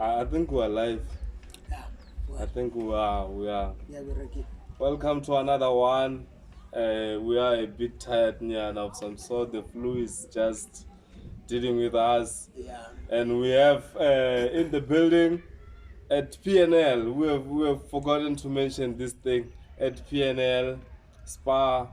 I think we're live. Yeah. I think we are. Yeah, we're ready. Welcome to another one. We are a bit tired and of some sort. The flu is just dealing with us. Yeah. And we have in the building at PNL, we have forgotten to mention this thing. At PNL, spa,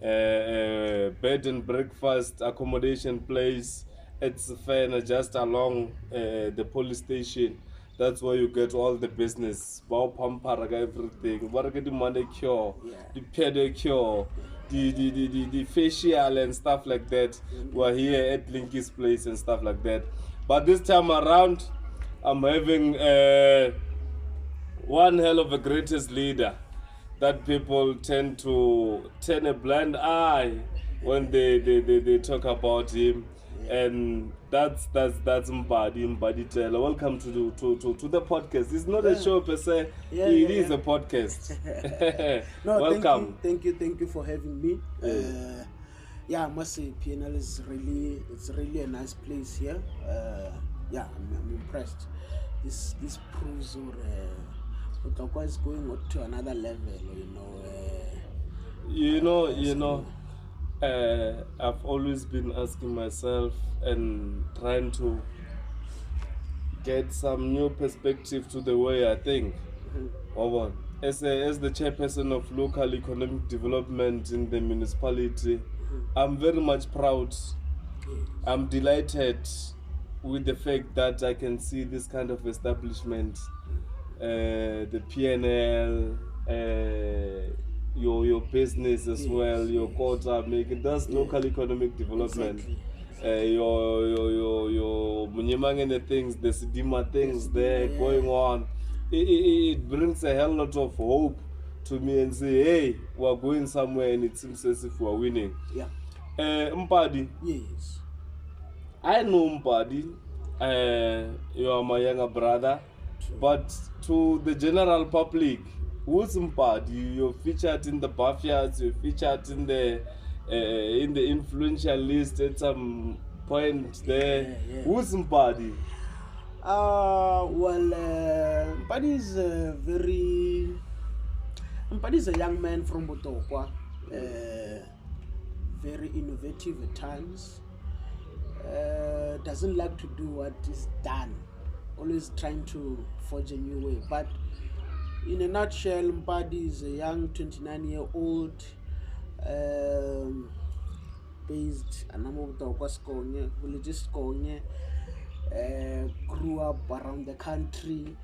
bed and breakfast accommodation place. It's fair just along the police station. That's where you get all the business. Bow pamparaga everything. What get the manicure, Yeah. the pedicure, the facial and stuff like that. We're here at Linky's place and stuff like that. But this time around, I'm having one hell of a greatest leader that people tend to turn a blind eye when they talk about him. And that's Mpadi Tele. Welcome to the podcast. It's not a show per se. It is a podcast. No, Welcome. Thank you for having me. I must say PNL is really a nice place here. I'm impressed. This proves Utokwa is going to another level, I've always been asking myself and trying to get some new perspective to the way I think. As the chairperson of local economic development in the municipality, I'm very much proud. I'm delighted with the fact that I can see this kind of establishment, the PNL, your business as well, your quota making. That's local economic development. Exactly. Your Munyemangene things, the Sidima things there going on. It brings a hell lot of hope to me and say, hey, we're going somewhere and it seems as if we're winning. Yeah. Mpadi, Yes. I know Mpadi. You are my younger brother. But to the general public, who's Mpadi? You're featured in the Buffyards, you're featured in the influential list at some point there. Yeah. Who's Mpadi? Mpadi is a young man from Botokwa, very innovative at times, doesn't like to do what is done, always trying to forge a new way. But in a nutshell, Mpadi is a young 29-year-old, based Anamobotokwa villages Skonye. Grew up around the country,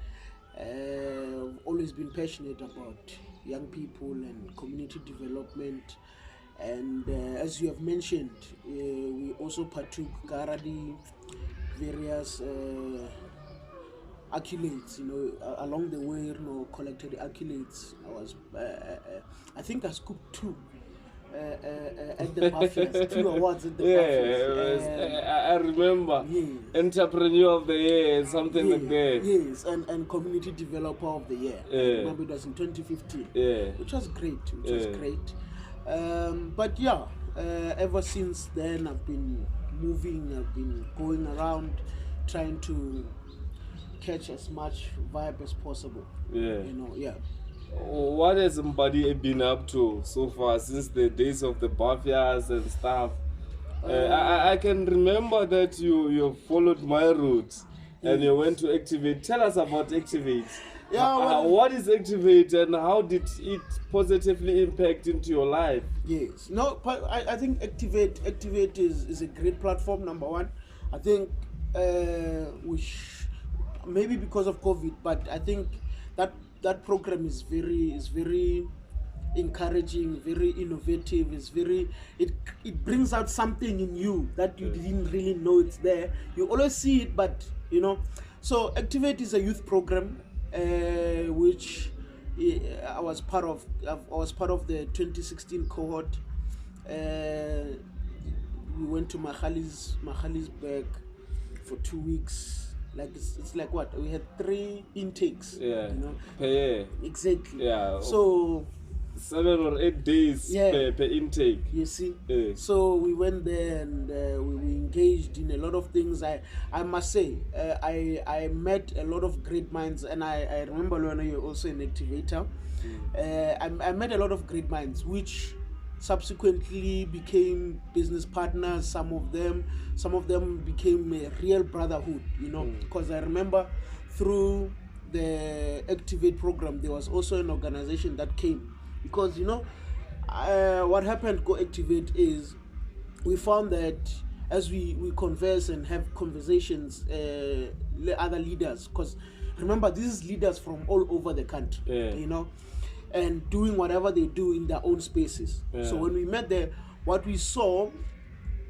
always been passionate about young people and community development. And as you have mentioned, we also partook Garadi various accolades, along the way, collected accolades. I think I scooped two. At the Buffers, 2 awards at the Buffers. I remember. Yes. Entrepreneur of the Year, something like that. Yes, and Community Developer of the Year. I remember it was in 2015, which was great. But ever since then I've been moving, I've been going around trying to catch as much vibe as possible. What has Mpadi been up to so far since the days of the Buffyas and stuff? I can remember that you followed my route and you went to Activate. Tell us about Activate. What is Activate and how did it positively impact into your life? Yes. No, but I think Activate is a great platform, number one. I think maybe because of COVID, but I think that program is very encouraging, very innovative. It brings out something in you that you didn't really know it's there. You always see it, but So Activate is a youth program, which I was part of. I was part of the 2016 cohort. We went to Mahalisburg for 2 weeks. Like it's like what we had 3 intakes. Per year. Exactly. Yeah. So 7 or 8 days per intake. You see, So we went there and we engaged in a lot of things. I must say, I met a lot of great minds, and I remember when you're also an activator. I met a lot of great minds, which subsequently became business partners. Some of them became a real brotherhood. Because I remember through the Activate program, there was also an organization that came, because what happened Go Activate is we found that as we converse and have conversations, other leaders, because remember, these leaders from all over the country, and doing whatever they do in their own spaces. So when we met there, what we saw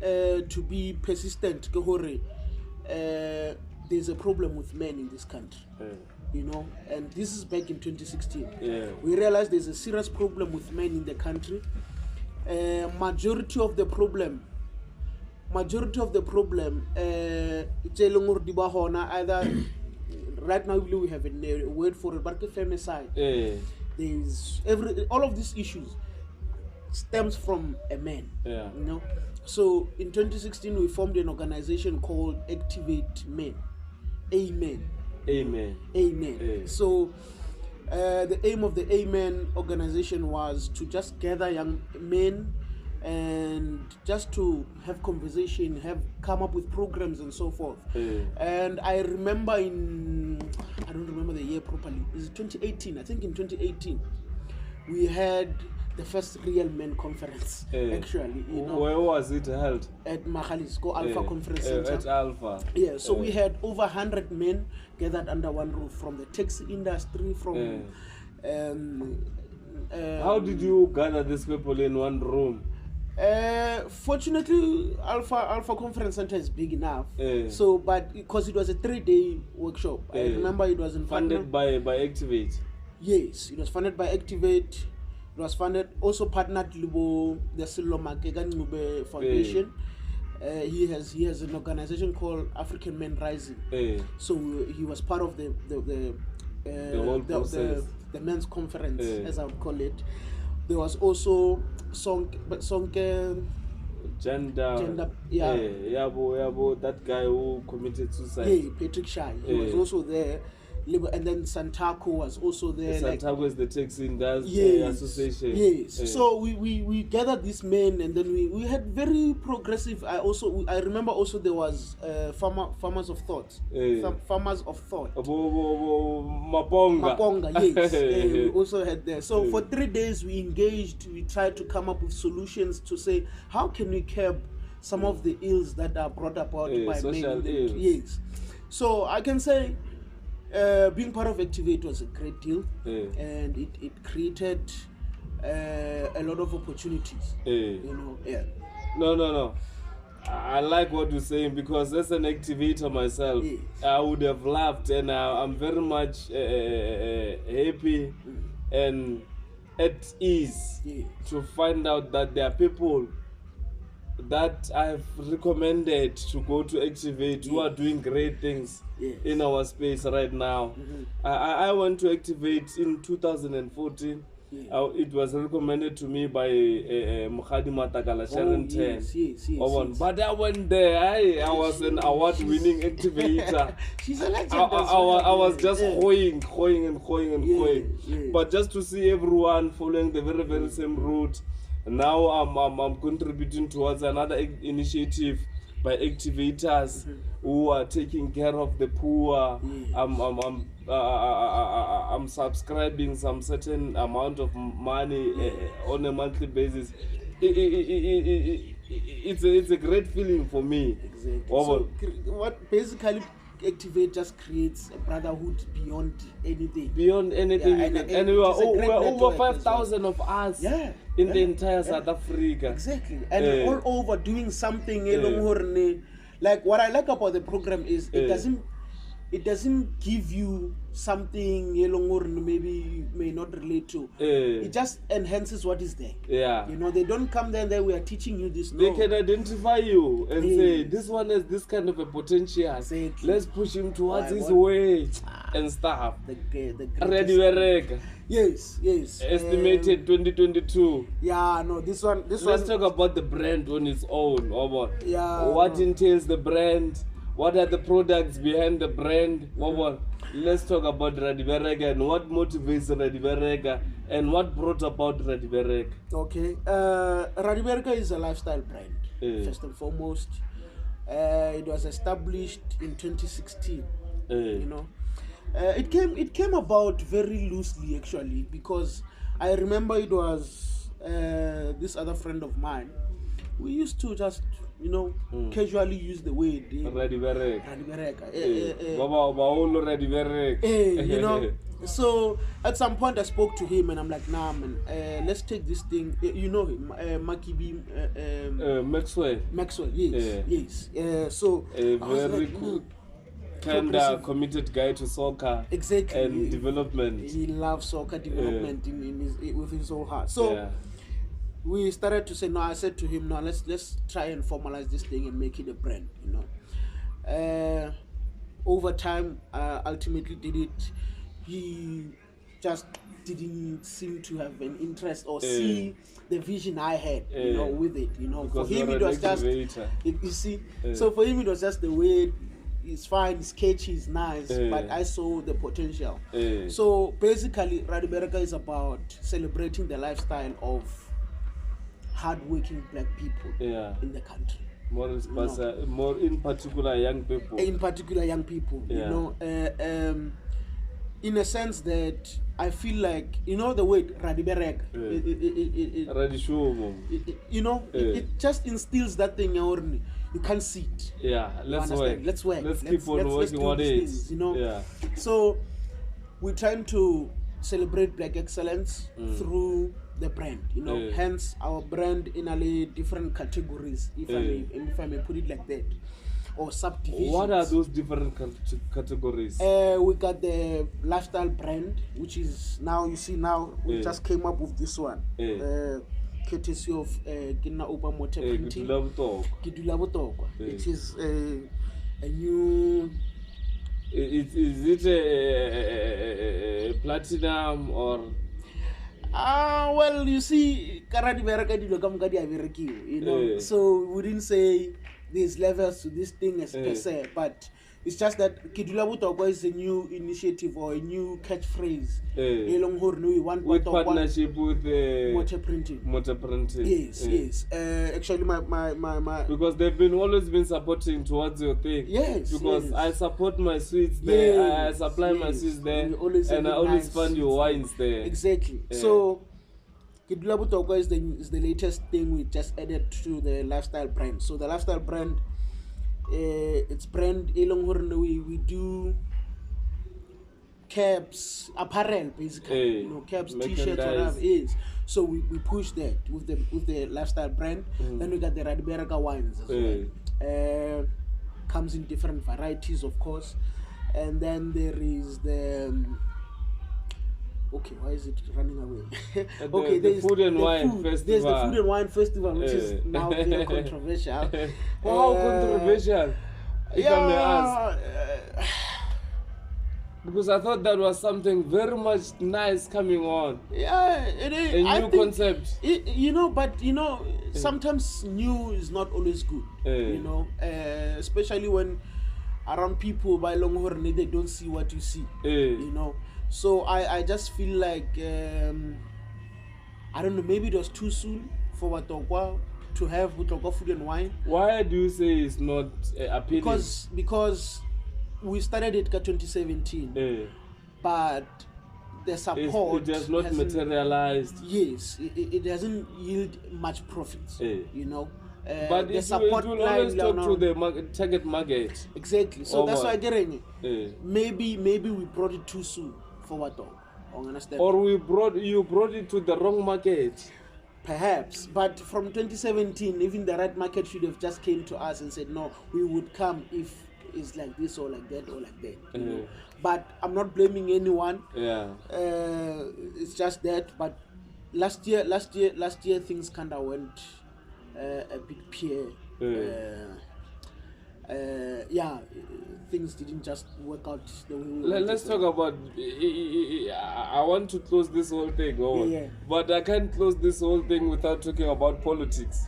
to be persistent, there's a problem with men in this country. And this is back in 2016. We realized there's a serious problem with men in the country. Majority of the problem, either right now we have a word for it, but femicide. There's all of these issues stems from a man. So in 2016 we formed an organization called Activate Men. Amen. So the aim of the Amen organization was to just gather young men and just to have conversation, come up with programs and so forth. And I remember I don't remember the year properly. Is it 2018? I think in 2018 we had the first real men conference. Actually, where was it held? At Mahalisco Alpha Conference Center. At Alpha. So we had over 100 men gathered under one roof, from the taxi industry, from. How did you gather these people in one room? Fortunately, Alpha Conference Center is big enough. So, but because it was a 3-day workshop, I remember it was funded by Activate. Yes, it was funded by Activate. It was funded, also partnered with the Silo Makega Foundation. He has an organization called African Men Rising. So he was part of the men's conference, as I would call it. There was also gender. That guy who committed suicide. Patrick Shai. He was also there. And then Santaco was also there. Santaco is the taxi industry association. Yes. So we gathered these men, and then we had very progressive. I remember also there was farmers of thought. Farmers of thought. Maponga, yes. We also had there. So for 3 days we engaged. We tried to come up with solutions to say, how can we curb some of the ills that are brought about by men? Yes. So I can say, being part of Activate was a great deal, and it created a lot of opportunities. No. I like what you're saying, because as an activator myself, I would have loved, and I'm very much happy and at ease to find out that there are people that I've recommended to go to Activate who are doing great things in our space right now. I went to Activate in 2014. It was recommended to me by Mpadi Sharon 10. Yes. But I went there. I was an award-winning activator. She's a legend. I was just going. But just to see everyone following the very, very same route. Now I'm contributing towards another initiative by activators who are taking care of the poor. I'm subscribing some certain amount of money on a monthly basis. It's a great feeling for me. Exactly. So what basically Activate just creates a brotherhood beyond anything. And we are over 5,000 of us in the entire South Africa. Exactly. And all over doing something. Like what I like about the program is it doesn't give you something maybe you may not relate to. It just enhances what is there. They don't come there and then we are teaching you this. They can identify you and say, this one has this kind of a potential. Exactly. Let's push him towards his way. and stuff. The greatest. Radiverega, Yes. estimated 2022. Yeah, no, this one. Let's talk about the brand on its own. Yeah, What no. entails the brand? What are the products behind the brand? Let's talk about Radiverega and what motivates Radiverega and what brought about Radiverega. Okay. Radiverega is a lifestyle brand, first and foremost. It was established in 2016. You know, it came about very loosely actually, because I remember it was this other friend of mine. We used to just casually use the word Radiverega. Radiverega. Radiverega. So at some point I spoke to him and I'm like, nah man, let's take this thing. You know him, Makibi Maxwell, yes. So A I was very like, cool, kind of committed guy to soccer and development. He loves soccer development with his whole heart. So we started to say, no, I said to him, no, let's try and formalize this thing and make it a brand, over time, ultimately did it. He just didn't seem to have an interest or see the vision I had, with it, Because for him it was just, you see, so for him it was just the way. It's fine, it's catchy, it's nice, but I saw the potential. So basically, Radiverega is about celebrating the lifestyle of hardworking black people in the country. More in particular young people. In particular young people, in a sense that I feel like, the word Radiverega, it just instills that thing already. You can't see it. Let's work. Let's keep on working on it. So we're trying to celebrate black excellence through the brand. Hence our brand in a different categories, if I may put it like that, or subdivisions. What are those different categories? We got the lifestyle brand, which is now we just came up with this one. Courtesy of Kina Opa Motor Printing. It is a new. Is it a platinum or? Well, you see, so we didn't say there's levels to this thing as per se, but it's just that Kidula Butokwa is a new initiative or a new catchphrase. With partnership with Motor Printing. Yes. Actually, my because they've always been supporting towards your thing. Yes. Because I support my sweets there. I supply my sweets there, and I always fund your wines there. Exactly. So Kidula Butokwa is the latest thing we just added to the lifestyle brand. So the lifestyle brand. It's brand we do caps, apparel basically, caps, t-shirts, whatever it is. So we push that with the lifestyle brand. Then we got the Radiverega wines as well. Comes in different varieties, of course. And then there is the okay, why is it running away? Okay, the food and wine festival. There's the food and wine festival, which is now very controversial. How controversial? If I may ask. Because I thought that was something very much nice coming on. Yeah, it is. A new concept. But sometimes new is not always good. Especially when around people by Longhorn, they don't see what you see. So I just feel like I don't know, maybe it was too soon for Watokwa to have Watokwa food and wine. Why do you say it's not appealing? Because we started it in 2017, but the support it has not materialized. Yes, it doesn't yield much profits. But the it support will always talk to the target market. Exactly. So that's why I'm getting it. Maybe we brought it too soon for Wato. Understand? Or you brought it to the wrong market. Perhaps, but from 2017, even the right market should have just came to us and said, no, we would come if it's like this or like that or like that. But I'm not blaming anyone. It's just that. But last year, things kind of went a bit pear. yeah, things didn't just work out the way we wanted Let's them. talk about. I want to close this whole thing, Yeah. but I can't close this whole thing without talking about politics.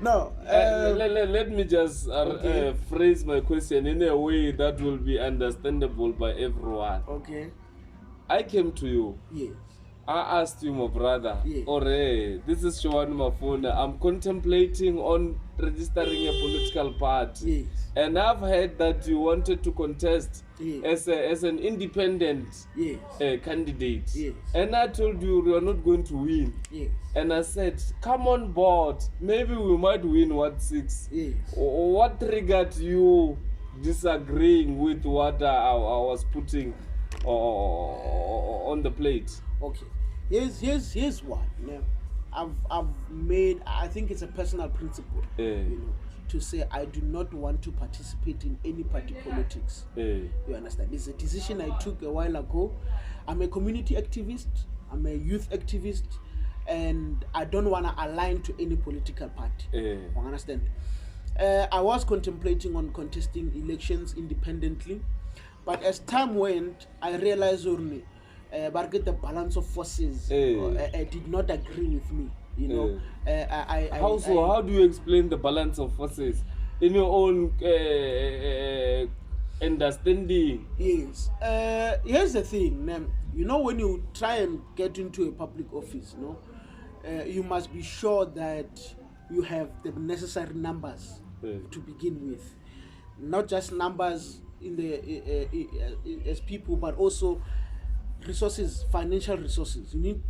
No. Let me just Okay. phrase my question in a way that will be understandable by everyone. Okay. I came to you. Yes. I asked you, my brother, Yeah. this is Shawan Mafuna. I'm contemplating on registering a political party. Yes. And I've heard that you wanted to contest Yes. as an independent Yes. candidate. Yes. And I told you you are not going to win. Yes. And I said, come on board. Maybe we might win Ward 6. Yes. What triggered you disagreeing with what I was putting on the plate? Okay. Here's one. Yeah. I've made. I think it's a personal principle. You know, to say I do not want to participate in any party politics. You understand? It's a decision I took a while ago. I'm a community activist. I'm a youth activist, and I don't want to align to any political party. You understand? I was contemplating on contesting elections independently, but as time went, I realized only. But the balance of forces did not agree with me. You know, How do you explain the balance of forces in your own understanding? Yes. Here's the thing. You know, when you try and get into a public office, you must be sure that you have the necessary numbers to begin with, not just numbers in the as people, but also resources, financial resources. You need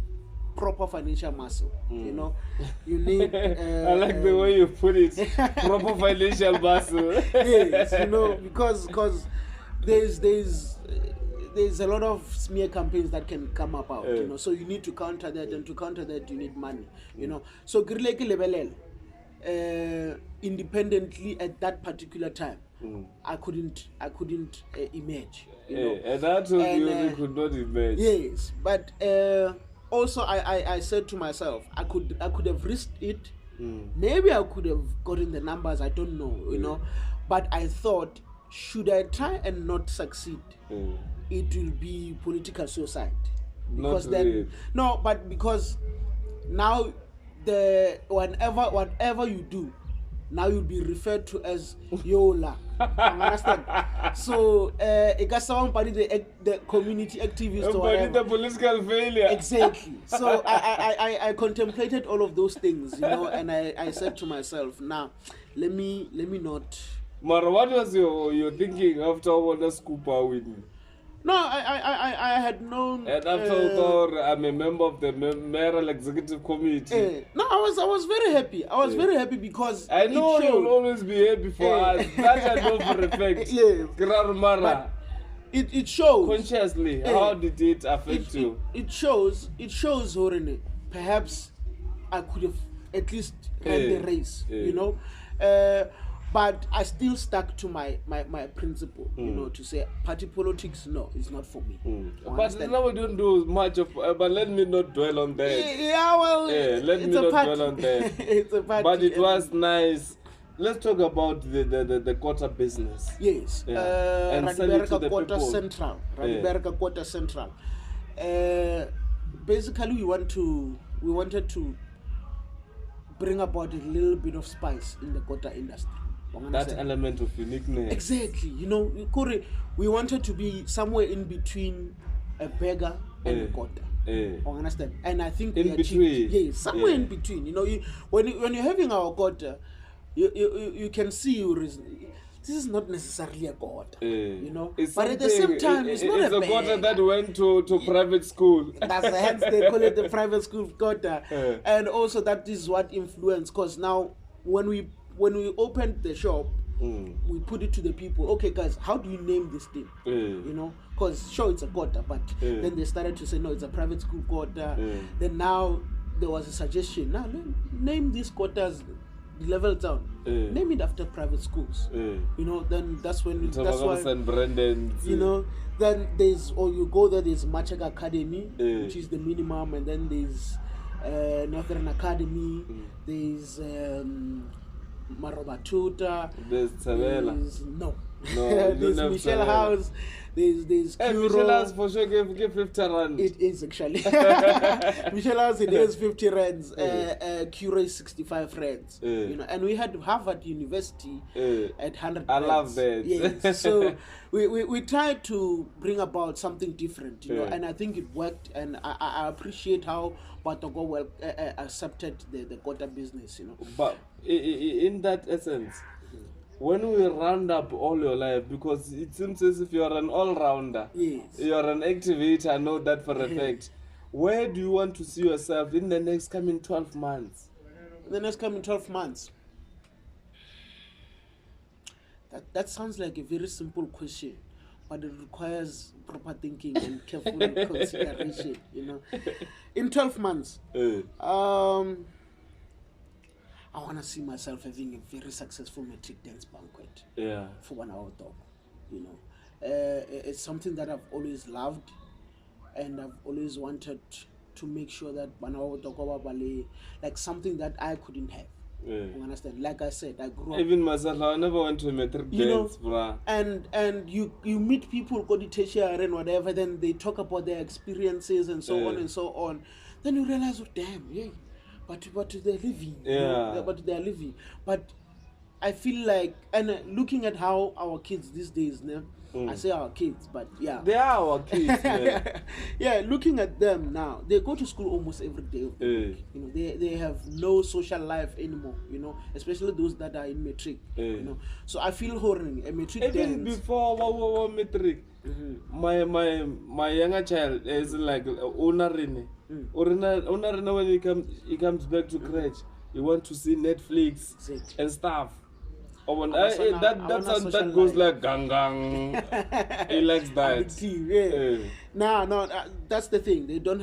proper financial muscle. You know, you need. I like the way you put it. Proper financial muscle. Yes, you know, because there's a lot of smear campaigns that can come about. You know, so you need to counter that, and to counter that, you need money. You know, so independently at that particular time, I couldn't emerge. You know, and I told you could not emerge. Yes, but also I said to myself, I could have risked it. Maybe I could have gotten the numbers. I don't know, you know, but I thought, should I try and not succeed, it will be political suicide. Because Not then really. no, but because now whatever you do, now you'll be referred to as Yola. You understand? So Mpadi the community activist or Mpadi the whatever. political failure. Exactly. So I contemplated all of those things, you know, and I said to myself, now let me not. Mara, what was your thinking after all the scoop with? No, I had known. And after I'm a member of the mayoral executive committee. No, I was very happy. I was very happy because I know it you showed, will always be happy for us. That I know for a fact. Yes. Mara, but it shows consciously, how did it affect you? It shows, Horene, perhaps I could have at least ran the race, you know. But I still stuck to my principle, you know, to say party politics, no, it's not for me. But now we don't do much of. But let me not dwell on that. Yeah, well, let me not dwell on that. It's a party. But it was nice. Let's talk about the quarter business. Yes. And send it to the Quarter people. Central. Radiberga Quarter Central. Basically, we wanted to bring about a little bit of spice in the quarter industry. That element of uniqueness. Exactly. You know, we wanted to be somewhere in between a beggar and a quarter. Understand? And I think in we between. achieved. Yes, somewhere in between. You know, when you're having our quarter, you can see this is not necessarily a quarter. You know, but at the same time, it's not a quarter beggar. that went to private school. That's hence they call it the private school quarter. And also that is what influenced, because now when we opened the shop, we put it to the people, okay guys, how do you name this thing? You know, because sure it's a quarter, but then they started to say no, it's a private school quarter. Then now there was a suggestion, now name these quarters level down, name it after private schools. You know, then that's when that's why St. Brendan's, you know, then you go there's Machaka Academy, which is the minimum, and then there's Northern Academy, there's Marobatuta. There's Tele. No. No, you don't There's have Michelle Tele. House. There's Hey, Curo. Michelle has for sure give 50 rand. It is actually. Michelle House, it is 50 rands. Curo is 65 rands. You know, and we had Harvard University at 100 I rands. love that. Yes. So we tried to bring about something different, you know, Yeah. and I think it worked. And I appreciate how Batogo well accepted the quota business, you know. But in that essence, when we round up all your life, because it seems as if you're an all-rounder, Yes. you're an activator, I know that for a fact. Where do you want to see yourself in the next coming 12 months? The next coming 12 months. That sounds like a very simple question, but it requires proper thinking and careful consideration, you know. In 12 months, I want to see myself having a very successful matric dance banquet for 1 hour dog, you know. It's something that I've always loved, and I've always wanted to make sure that 1 hour dog ballet, like something that I couldn't have. You understand? Like I said, I grew up. Even myself, I never went to a metric dance, bruh. And you meet people go to tertiary and whatever, then they talk about their experiences and so on and so on. Then you realize, oh damn, yeah, but they're living. Yeah. You know, but they're living. But I feel like, and looking at how our kids these days, I say our kids, but yeah, they are our kids, man. Yeah, looking at them now, they go to school almost every day of the week. You know, they have no social life anymore, you know, especially those that are in matric, you know. So I feel horny a matric even dance. before matric, my younger child is like Onarine. Onarine, when he comes back to crèche, he wants to see Netflix and stuff. That goes like gang gang. He likes that. No, that's the thing. They don't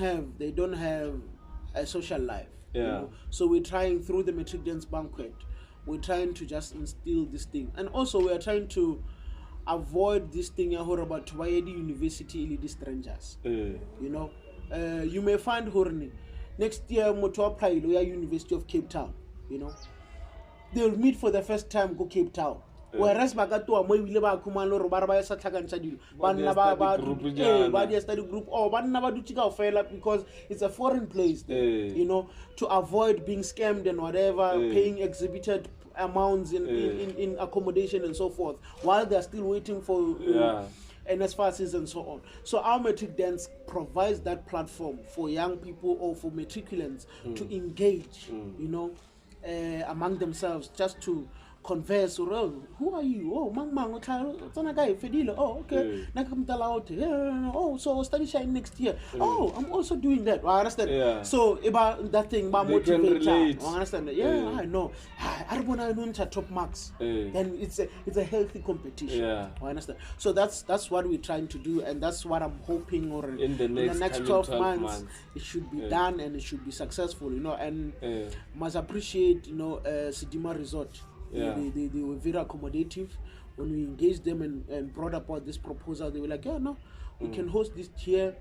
have a social life. Yeah. You know? So we're trying through the matric dance banquet. We're trying to just instill this thing, and also we are trying to avoid this thing about Twaedi University Elite strangers. You know, you may find Horny next year Motoa Pailo University of Cape Town. You know, they'll meet for the first time go Cape Town. Whereas Bagato mo ile ba khumana ro ba re ba sa tlhakantsha dilo banna ba study group or banna ba dutse kaofela because it's a foreign place there, you know, to avoid being scammed and whatever, paying exhibited amounts in accommodation and so forth while they're still waiting for NSFASs and so on. So our matric dance provides that platform for young people or for matriculants to engage, you know, among themselves, just to converse. Oh, who are you? Oh, mang guy Fedilo. Oh, okay. Oh, so study shine next year. Oh, I'm also doing that. I understand. Yeah. So about that thing, motivate. I understand. Yeah, I know. I want to top marks. Then it's a healthy competition. Yeah. I understand. So that's what we're trying to do, and that's what I'm hoping, or in the next 12 months it should be done and it should be successful. You know, and must appreciate, you know, Sidima Resort. They were very accommodative. When we engaged them and brought about this proposal, they were like, yeah, no, we can host this here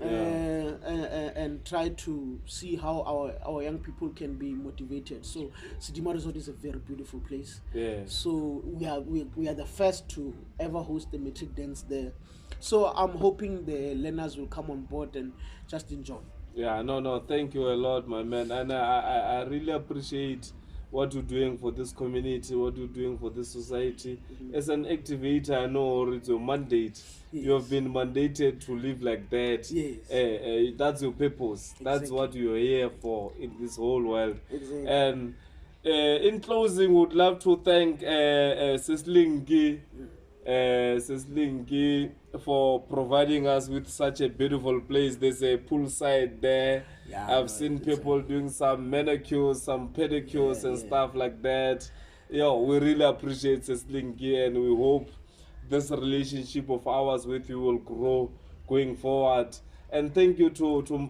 and try to see how our young people can be motivated. So Sidima Resort is a very beautiful place. So we are the first to ever host the matric dance there. So I'm hoping the learners will come on board and just enjoy. Yeah, no, thank you a lot, my man. And I really appreciate what you're doing for this community, what you're doing for this society. As an activator, I know it's your mandate. You have been mandated to live like that. That's your purpose. That's what you're here for in this whole world. And in closing, would love to thank Sislingi for providing us with such a beautiful place. There's a poolside there. I've seen people doing some manicures, some pedicures and stuff like that. We really appreciate Sislingi, and we hope this relationship of ours with you will grow going forward. And thank you to